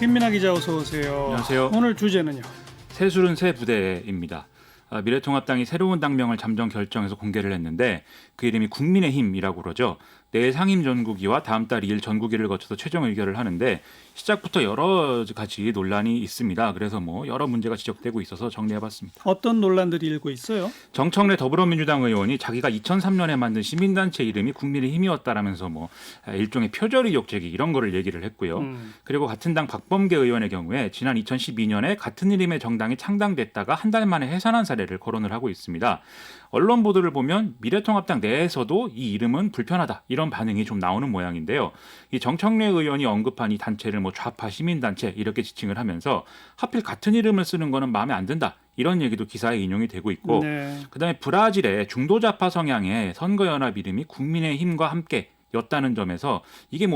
김민하 기자 어서 오세요. 안녕하세요. 오늘 주제는요. 새술은 새 부대입니다. 미래통합당이 새로운 당명을 잠정 결정해서 공개를 했는데 그 이름이 국민의힘이라고 그러죠. 내일 상임전국위와 다음 달 2일 전국위를 거쳐서 최종 의결을 하는데 시작부터 여러 가지 논란이 있습니다. 그래서 여러 문제가 지적되고 있어서 정리해봤습니다. 어떤 논란들이 일고 있어요? 정청래 더불어민주당 의원이 자기가 2003년에 만든 시민단체 이름이 국민의힘이었다라면서 일종의 표절 의혹 제기 이런 거를 얘기를 했고요. 그리고 같은 당 박범계 의원의 경우에 지난 2012년에 같은 이름의 정당이 창당됐다가 한 달 만에 해산한 사례를 거론을 하고 있습니다. 언론 보도를 보면 미래통합당 내에서도 이 이름은 불편하다 이런 반응이 좀 나오는 모양인데요. 이 정청래 의원이 언급한 이 단체를 좌파 시민단체 이렇게 지칭을 하면서 하필 같은 이름을 쓰는 거는 마음에 안 든다. 이런 얘기도 기사에 인용이 되고 있고 그다음에 브라질의 중도좌파 성향의 선거연합 이름이 국민의힘과 함께 였다는 점에서 이게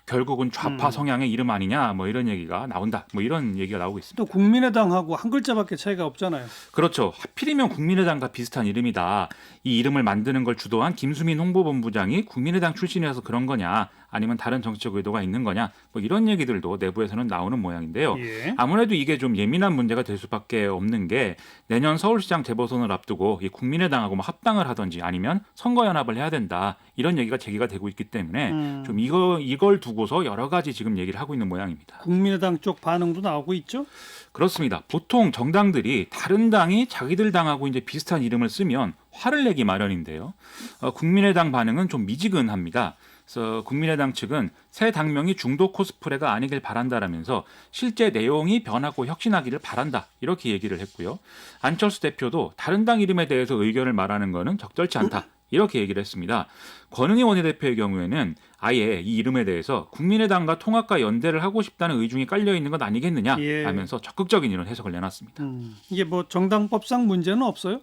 결국은 좌파 성향의 이름 아니냐 이런 얘기가 나온다 이런 얘기가 나오고 있습니다. 또 국민의당하고 한 글자밖에 차이가 없잖아요. 그렇죠. 하필이면 국민의당과 비슷한 이름이다. 이 이름을 만드는 걸 주도한 김수민 홍보본부장이 국민의당 출신이라서 그런 거냐 아니면 다른 정치적 의도가 있는 거냐 이런 얘기들도 내부에서는 나오는 모양인데요. 아무래도 이게 좀 예민한 문제가 될 수밖에 없는 게 내년 서울시장 재보선을 앞두고 이 국민의당하고 합당을 하든지 아니면 선거연합을 해야 된다 이런 얘기가 제기가 되고 있기 때문에 좀 이걸 두고서 여러 가지 지금 얘기를 하고 있는 모양입니다. 국민의당 쪽 반응도 나오고 있죠? 그렇습니다. 보통 정당들이 다른 당이 자기들 당하고 이제 비슷한 이름을 쓰면 화를 내기 마련인데요. 국민의당 반응은 좀 미지근합니다. 그래서 국민의당 측은 새 당명이 중도 코스프레가 아니길 바란다라면서 실제 내용이 변하고 혁신하기를 바란다 이렇게 얘기를 했고요. 안철수 대표도 다른 당 이름에 대해서 의견을 말하는 것은 적절치 않다. 이렇게 얘기를 했습니다. 권은희 원내대표의 경우에는 아예 이 이름에 대해서 국민의당과 통합과 연대를 하고 싶다는 의중이 깔려 있는 것 아니겠느냐 하면서 적극적인 이런 해석을 내놨습니다. 이게 정당법상 문제는 없어요?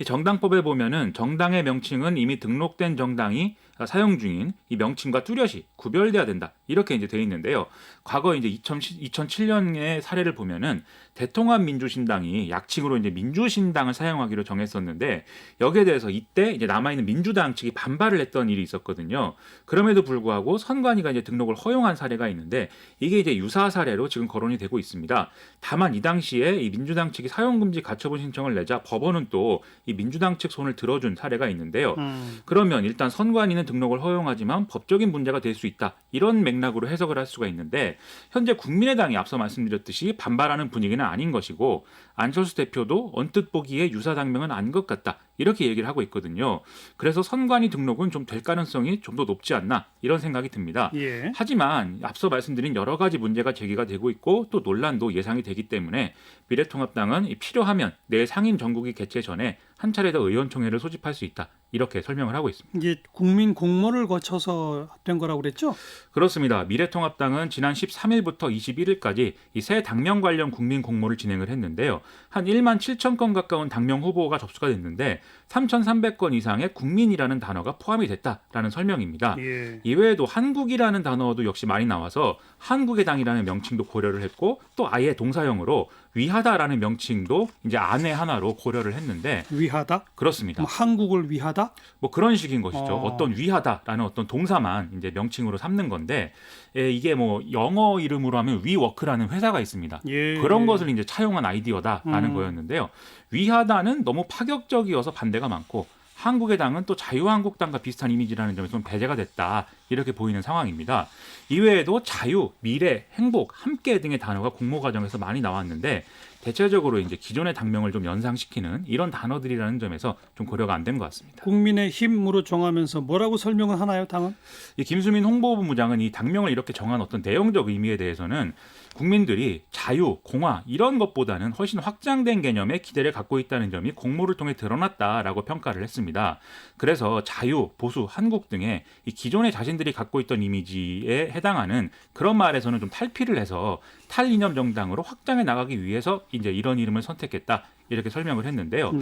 이 정당법에 보면은 정당의 명칭은 이미 등록된 정당이 사용 중인 이 명칭과 뚜렷이 구별돼야 된다. 이렇게 이제 돼 있는데요. 과거 이제 2007년의 사례를 보면은 대통합민주신당이 약칭으로 이제 민주신당을 사용하기로 정했었는데 여기에 대해서 이때 이제 남아있는 민주당 측이 반발을 했던 일이 있었거든요. 그럼에도 불구하고 선관위가 이제 등록을 허용한 사례가 있는데 이게 이제 유사 사례로 지금 거론이 되고 있습니다. 다만 이 당시에 이 민주당 측이 사용금지 가처분 신청을 내자 법원은 또 이 민주당 측 손을 들어준 사례가 있는데요. 그러면 일단 선관위는 등록을 허용하지만 법적인 문제가 될 수 있다. 이런 맥락으로 해석을 할 수가 있는데 현재 국민의당이 앞서 말씀드렸듯이 반발하는 분위기는 아닌 것이고 안철수 대표도 언뜻 보기에 유사 당명은 아닌 것 같다. 이렇게 얘기를 하고 있거든요. 그래서 선관위 등록은 좀 될 가능성이 좀 더 높지 않나 이런 생각이 듭니다. 하지만 앞서 말씀드린 여러 가지 문제가 제기가 되고 있고 또 논란도 예상이 되기 때문에 미래통합당은 필요하면 내일 상임 전국위 개최 전에 한 차례 더 의원총회를 소집할 수 있다. 이렇게 설명을 하고 있습니다. 이게 국민 공모를 거쳐서 된 거라고 그랬죠? 그렇습니다. 미래통합당은 지난 13일부터 21일까지 이 새 당명 관련 국민 공모를 진행을 했는데요. 한 1만 7천 건 가까운 당명 후보가 접수가 됐는데 3,300건 이상의 국민이라는 단어가 포함이 됐다라는 설명입니다. 이외에도 한국이라는 단어도 역시 많이 나와서 한국의 당이라는 명칭도 고려를 했고 또 아예 동사형으로 위하다라는 명칭도 이제 안에 하나로 고려를 했는데 위하다? 그렇습니다. 한국을 위하다? 그런 식인 것이죠. 어떤 위하다라는 어떤 동사만 이제 명칭으로 삼는 건데 이게 영어 이름으로 하면 위워크라는 회사가 있습니다. 그런 것을 이제 차용한 아이디어다라는 거였는데요. 위하다는 너무 파격적이어서 반대가 많고 한국의 당은 또 자유한국당과 비슷한 이미지라는 점에서 좀 배제가 됐다. 이렇게 보이는 상황입니다. 이외에도 자유, 미래, 행복, 함께 등의 단어가 공모 과정에서 많이 나왔는데 대체적으로 이제 기존의 당명을 좀 연상시키는 이런 단어들이라는 점에서 좀 고려가 안 된 것 같습니다. 국민의힘으로 정하면서 뭐라고 설명을 하나요, 당은? 이 김수민 홍보본부장은 이 당명을 이렇게 정한 어떤 내용적 의미에 대해서는 국민들이 자유, 공화 이런 것보다는 훨씬 확장된 개념의 기대를 갖고 있다는 점이 공모를 통해 드러났다라고 평가를 했습니다. 그래서 자유, 보수, 한국 등의 이 기존의 자신들이 갖고 있던 이미지에 해당하는 그런 말에서는 좀 탈피를 해서 탈이념 정당으로 확장해 나가기 위해서 이제 이런 이름을 선택했다. 이렇게 설명을 했는데요.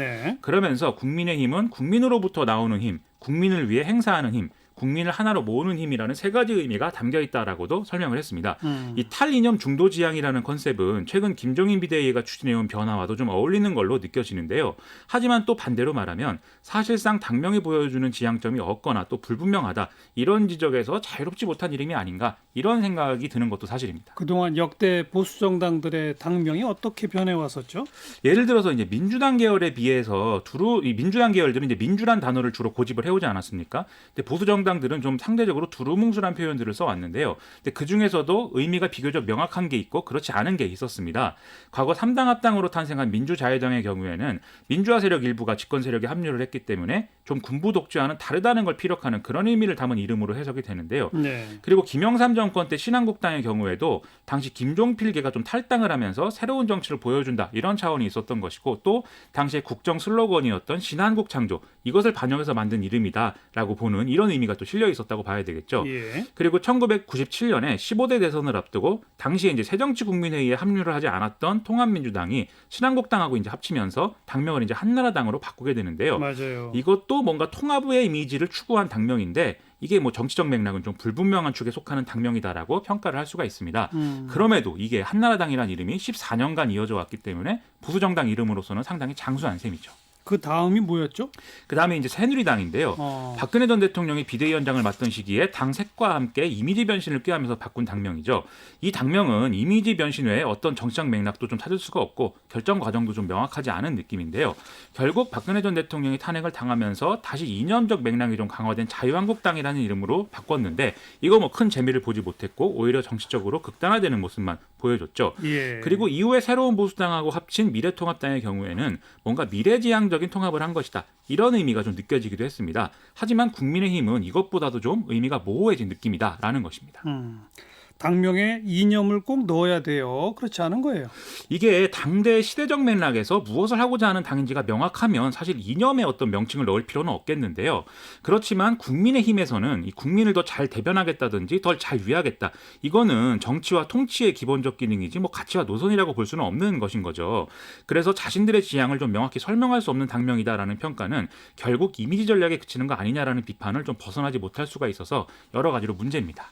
그러면서 국민의힘은 국민으로부터 나오는 힘, 국민을 위해 행사하는 힘, 국민을 하나로 모으는 힘이라는 세 가지 의미가 담겨 있다라고도 설명을 했습니다. 이 탈이념 중도지향이라는 컨셉은 최근 김종인 비대위가 추진해온 변화와도 좀 어울리는 걸로 느껴지는데요. 하지만 또 반대로 말하면 사실상 당명이 보여주는 지향점이 없거나 또 불분명하다 이런 지적에서 자유롭지 못한 이름이 아닌가 이런 생각이 드는 것도 사실입니다. 그동안 역대 보수 정당들의 당명이 어떻게 변해 왔었죠? 예를 들어서 이제 민주당 계열에 비해서 이 민주당 계열들은 이제 민주란 단어를 주로 고집을 해오지 않았습니까? 근데 보수 정당들은 좀 상대적으로 두루뭉술한 표현들을 써왔는데요. 근데 그 중에서도 의미가 비교적 명확한 게 있고 그렇지 않은 게 있었습니다. 과거 3당 합당으로 탄생한 민주자유당의 경우에는 민주화 세력 일부가 집권 세력에 합류를 했기 때문에 좀 군부 독재와는 다르다는 걸 피력하는 그런 의미를 담은 이름으로 해석이 되는데요. 네. 그리고 김영삼 정권 때 신한국당의 경우에도 당시 김종필계가 좀 탈당을 하면서 새로운 정치를 보여준다 이런 차원이 있었던 것이고 또 당시에 국정 슬로건이었던 신한국 창조 이것을 반영해서 만든 이름이다라고 보는 이런 의미가 또 실려 있었다고 봐야 되겠죠. 예. 그리고 1997년에 15대 대선을 앞두고 당시에 이제 새정치국민회의에 합류를 하지 않았던 통합민주당이 신한국당하고 이제 합치면서 당명을 이제 한나라당으로 바꾸게 되는데요. 맞아요. 이것도 뭔가 통합의 이미지를 추구한 당명인데 이게 뭐 정치적 맥락은 좀 불분명한 축에 속하는 당명이다라고 평가를 할 수가 있습니다. 그럼에도 이게 한나라당이라는 이름이 14년간 이어져 왔기 때문에 보수정당 이름으로서는 상당히 장수한 셈이죠. 그 다음이 뭐였죠? 그 다음에 이제 새누리당인데요. 박근혜 전 대통령이 비대위원장을 맡던 시기에 당 색과 함께 이미지 변신을 꾀하면서 바꾼 당명이죠. 이 당명은 이미지 변신 외에 어떤 정치적 맥락도 좀 찾을 수가 없고 결정 과정도 좀 명확하지 않은 느낌인데요. 결국 박근혜 전 대통령이 탄핵을 당하면서 다시 이념적 맥락이 좀 강화된 자유한국당이라는 이름으로 바꿨는데 이거 뭐 큰 재미를 보지 못했고 오히려 정치적으로 극단화되는 모습만 보여줬죠. 예. 그리고 이후에 새로운 보수당하고 합친 미래통합당의 경우에는 뭔가 미래지향적인 통합을 한 것이다. 이런 의미가 좀 느껴지기도 했습니다. 하지만 국민의힘은 이것보다도 좀 의미가 모호해진 느낌이다라는 것입니다. 당명에 이념을 꼭 넣어야 돼요. 그렇지 않은 거예요. 이게 당대 시대적 맥락에서 무엇을 하고자 하는 당인지가 명확하면 사실 이념의 어떤 명칭을 넣을 필요는 없겠는데요. 그렇지만 국민의힘에서는 이 국민을 더 잘 대변하겠다든지 더 잘 위하겠다. 이거는 정치와 통치의 기본적 기능이지 뭐 가치와 노선이라고 볼 수는 없는 것인 거죠. 그래서 자신들의 지향을 좀 명확히 설명할 수 없는 당명이다라는 평가는 결국 이미지 전략에 그치는 거 아니냐라는 비판을 좀 벗어나지 못할 수가 있어서 여러 가지로 문제입니다.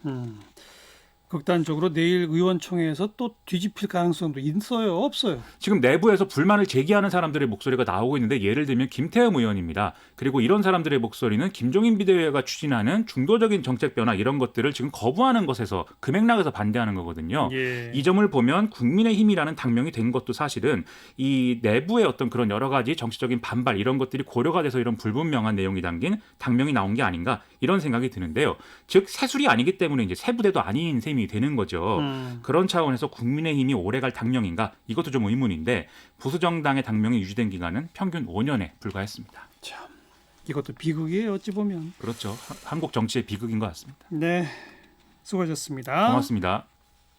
극단적으로 내일 의원총회에서 또 뒤집힐 가능성도 있어요? 없어요? 지금 내부에서 불만을 제기하는 사람들의 목소리가 나오고 있는데 예를 들면 김태흠 의원입니다. 그리고 이런 사람들의 목소리는 김종인 비대위가 추진하는 중도적인 정책 변화 이런 것들을 지금 거부하는 것에서 그 맥락에서 반대하는 거거든요. 예. 이 점을 보면 국민의힘이라는 당명이 된 것도 사실은 이 내부의 어떤 그런 여러 가지 정치적인 반발 이런 것들이 고려가 돼서 이런 불분명한 내용이 담긴 당명이 나온 게 아닌가 이런 생각이 드는데요. 즉 새술이 아니기 때문에 이제 새부대도 아닌 셈이 되는 거죠. 그런 차원에서 국민의힘이 오래갈 당명인가 이것도 좀 의문인데 보수정당의 당명이 유지된 기간은 평균 5년에 불과했습니다. 참, 이것도 비극이에요. 어찌 보면. 그렇죠. 한국 정치의 비극인 것 같습니다. 네, 수고하셨습니다. 고맙습니다.